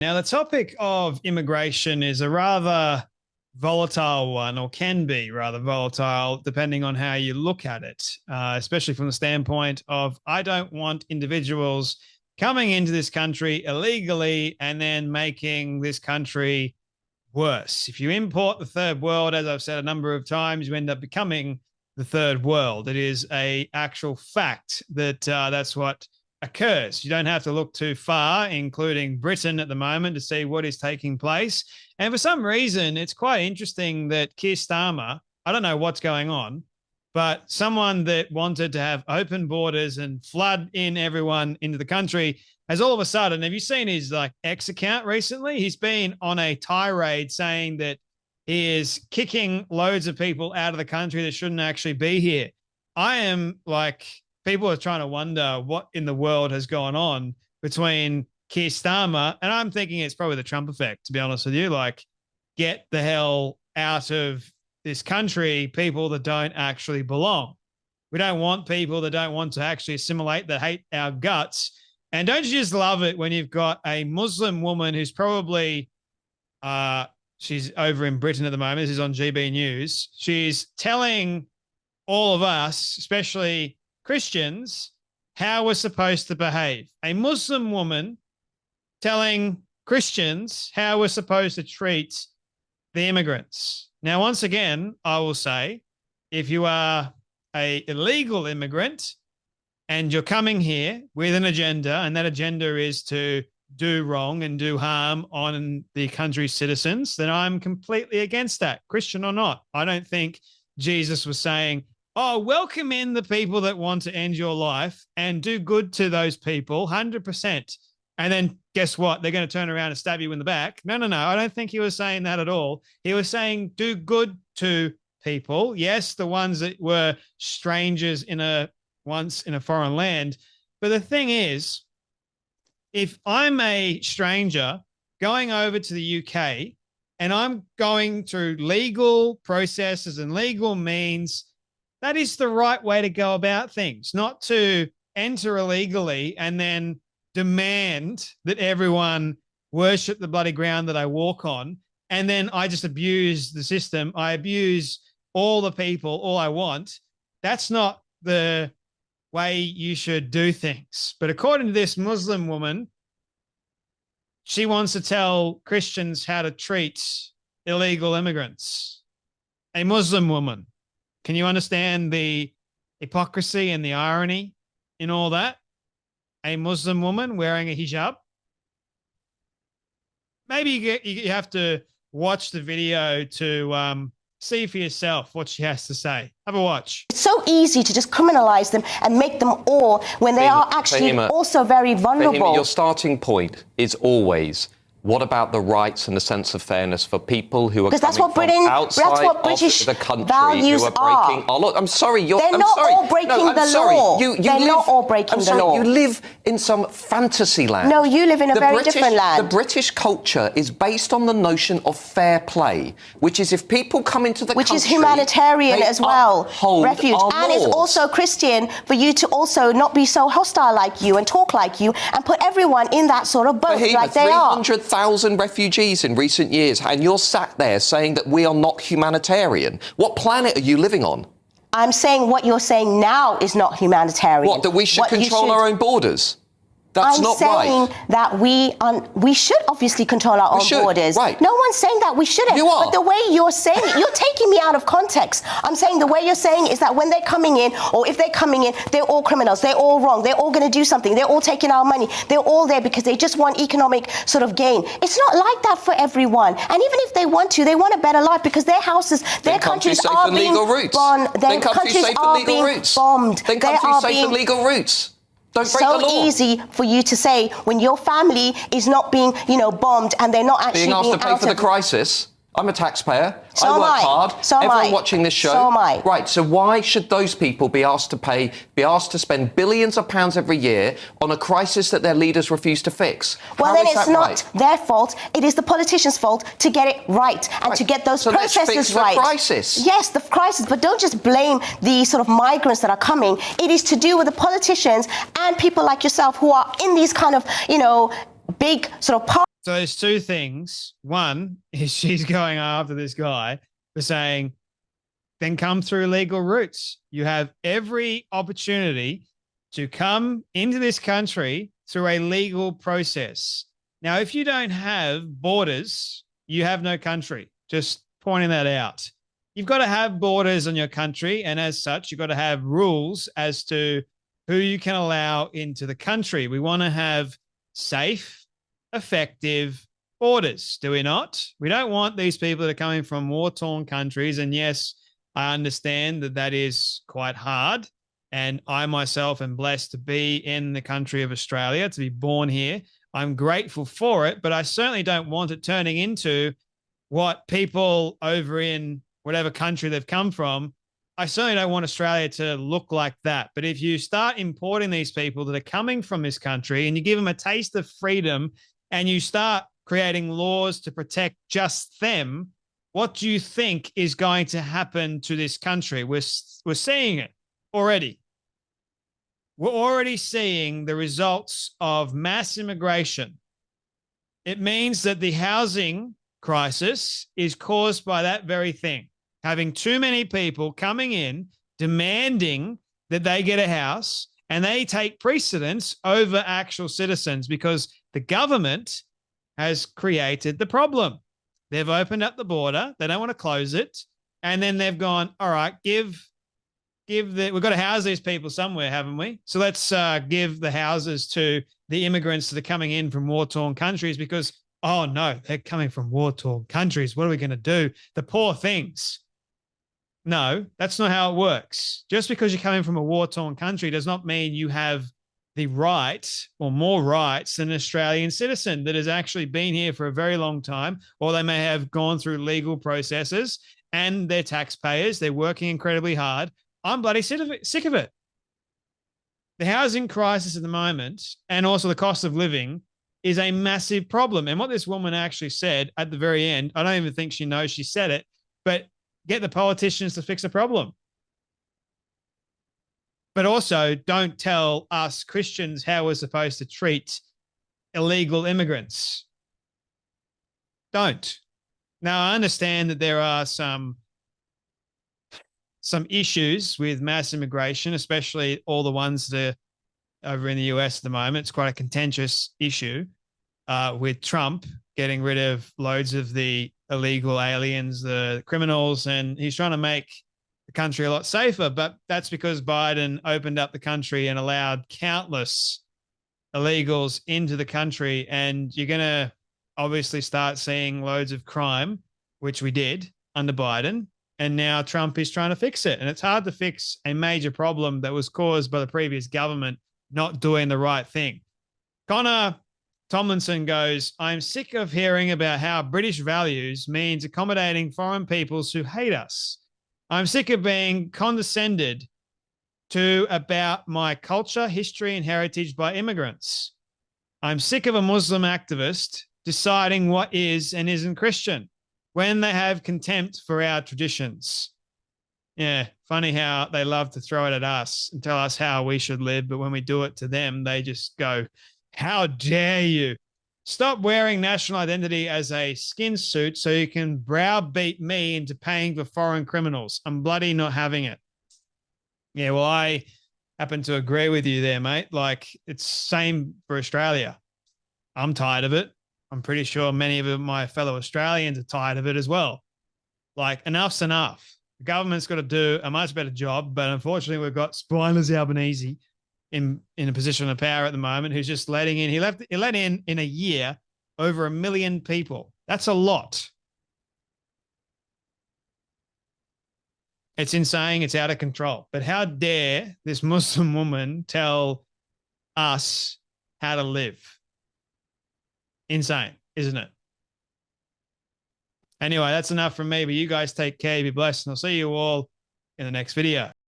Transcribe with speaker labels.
Speaker 1: Now, the topic of immigration is a rather volatile one, or can be rather volatile, depending on how you look at it, especially from the standpoint of I don't want individuals coming into this country illegally and then making this country worse. If you import the third world, as I've said a number of times, you end up becoming the third world. It is an actual fact that that's what occurs. You don't have to look too far, including Britain at the moment, to see what is taking place. And for some reason, it's quite interesting that Keir Starmer, I don't know what's going on, but someone that wanted to have open borders and flood in everyone into the country has all of a sudden, have you seen his X account recently? He's been on a tirade saying that he is kicking loads of people out of the country that shouldn't actually be here. I am people are trying to wonder what in the world has gone on between Keir Starmer, and I'm thinking it's probably the Trump effect, to be honest with you. Get the hell out of this country, people that don't actually belong. We don't want people that don't want to actually assimilate, that hate our guts. And don't you just love it when you've got a Muslim woman who's probably, she's over in Britain at the moment, this is on GB News, she's telling all of us, especially Christians, how we're supposed to behave. A Muslim woman telling Christians how we're supposed to treat the immigrants. Now, once again, I will say, if you are an illegal immigrant and you're coming here with an agenda, and that agenda is to do wrong and do harm on the country's citizens, then I'm completely against that, Christian or not. I don't think Jesus was saying, oh, welcome in the people that want to end your life and do good to those people, 100%. And then guess what? They're going to turn around and stab you in the back. No. I don't think he was saying that at all. He was saying do good to people. Yes, the ones that were strangers once in a foreign land. But the thing is, if I'm a stranger going over to the UK and I'm going through legal processes and legal means, that is the right way to go about things, not to enter illegally and then demand that everyone worship the bloody ground that I walk on. And then I just abuse the system. I abuse all the people, all I want. That's not the way you should do things. But according to this Muslim woman, she wants to tell Christians how to treat illegal immigrants. A Muslim woman. Can you understand the hypocrisy and the irony in all that? A Muslim woman wearing a hijab. Maybe you have to watch the video to see for yourself what she has to say. Have a watch.
Speaker 2: It's so easy to just criminalize them and make them all when they are actually also very vulnerable.
Speaker 3: Your starting point is always, what about the rights and the sense of fairness for people who are coming from outside of the country
Speaker 2: values
Speaker 3: who are breaking our law? I'm sorry,
Speaker 2: they're not all breaking the law. They're not all breaking the law.
Speaker 3: You live in some fantasy land.
Speaker 2: No, you live in a very different land.
Speaker 3: The British culture is based on the notion of fair play, which is if people come into the country,
Speaker 2: which is humanitarian as well, refuge, and it's also Christian for you to also not be so hostile like you and talk like you and put everyone in that sort of boat like they are.
Speaker 3: 300,000 refugees in recent years, and you're sat there saying that we are not humanitarian. What planet are you living on?
Speaker 2: I'm saying what you're saying now is not humanitarian.
Speaker 3: What, that we should control our own borders? That's not right.
Speaker 2: I'm saying that we should obviously control our own borders.
Speaker 3: Right.
Speaker 2: No one's saying that we shouldn't.
Speaker 3: You are.
Speaker 2: But the way you're saying it, you're taking me out of context. I'm saying the way you're saying is that when they're coming in, or if they're coming in, they're all criminals. They're all wrong. They're all going to do something. They're all taking our money. They're all there because they just want economic sort of gain. It's not like that for everyone. And even if they want to, they want a better life because their houses, their countries are being bombed. Their countries are being bombed.
Speaker 3: Then countries safe and legal routes. Don't break the law.
Speaker 2: So easy for you to say when your family is not being, bombed and they're not actually being
Speaker 3: asked to pay for the crisis. I'm a taxpayer.
Speaker 2: So
Speaker 3: I work hard. Everyone watching this show.
Speaker 2: So am I.
Speaker 3: Right, so why should those people be asked to spend billions of pounds every year on a crisis that their leaders refuse to fix?
Speaker 2: Well, then it's not their fault. It is the politicians' fault to get it right and to get those processes right.
Speaker 3: So let's fix the crisis.
Speaker 2: Yes, the crisis, but don't just blame the sort of migrants that are coming. It is to do with the politicians and people like yourself who are in these kind of, big sort of
Speaker 1: So there's two things. One is she's going after this guy for saying, then come through legal routes. You have every opportunity to come into this country through a legal process. Now, if you don't have borders, you have no country. Just pointing that out. You've got to have borders on your country, and as such, you've got to have rules as to who you can allow into the country. We want to have safe, effective borders, do we not? We don't want these people that are coming from war-torn countries. And yes, I understand that that is quite hard. And I myself am blessed to be in the country of Australia, to be born here. I'm grateful for it, but I certainly don't want it turning into what people over in whatever country they've come from. I certainly don't want Australia to look like that. But if you start importing these people that are coming from this country and you give them a taste of freedom and you start creating laws to protect just them, what do you think is going to happen to this country? We're seeing it already. We're already seeing the results of mass immigration. It means that the housing crisis is caused by that very thing. Having too many people coming in, demanding that they get a house, and they take precedence over actual citizens because the government has created the problem. They've opened up the border. They don't want to close it. And then they've gone, all right, we've got to house these people somewhere, haven't we? So let's give the houses to the immigrants that are coming in from war-torn countries because, oh no, they're coming from war-torn countries. What are we going to do? The poor things. No, that's not how it works. Just because you're coming from a war-torn country does not mean you have the right or more rights than an Australian citizen that has actually been here for a very long time, or they may have gone through legal processes and they're taxpayers. They're working incredibly hard. I'm bloody sick of it. The housing crisis at the moment and also the cost of living is a massive problem. And what this woman actually said at the very end, I don't even think she knows she said it, but get the politicians to fix the problem. But also don't tell us Christians how we're supposed to treat illegal immigrants. Don't. Now, I understand that there are some issues with mass immigration, especially all the ones that are over in the US at the moment. It's quite a contentious issue with Trump getting rid of loads of the illegal aliens, the criminals, and he's trying to make the country a lot safer. But that's because Biden opened up the country and allowed countless illegals into the country. And you're going to obviously start seeing loads of crime, which we did under Biden. And now Trump is trying to fix it. And it's hard to fix a major problem that was caused by the previous government not doing the right thing. Connor Tomlinson goes, I'm sick of hearing about how British values means accommodating foreign peoples who hate us. I'm sick of being condescended to about my culture, history, and heritage by immigrants. I'm sick of a Muslim activist deciding what is and isn't Christian when they have contempt for our traditions. Yeah, funny how they love to throw it at us and tell us how we should live, but when we do it to them, they just go, how dare you? Stop wearing national identity as a skin suit so you can browbeat me into paying for foreign criminals. I'm bloody not having it. Yeah, well, I happen to agree with you there, mate. Like, it's same for Australia. I'm tired of it. I'm pretty sure many of my fellow Australians are tired of it as well. Like, enough's enough. The government's got to do a much better job, but unfortunately, we've got Spineless Albanese in a position of power at the moment who's just letting in. He let in a year over 1 million people. That's a lot. It's insane. It's out of control. But how dare this Muslim woman tell us how to live? Insane, isn't it? Anyway, that's enough from me, but you guys take care, be blessed, and I'll see you all in the next video.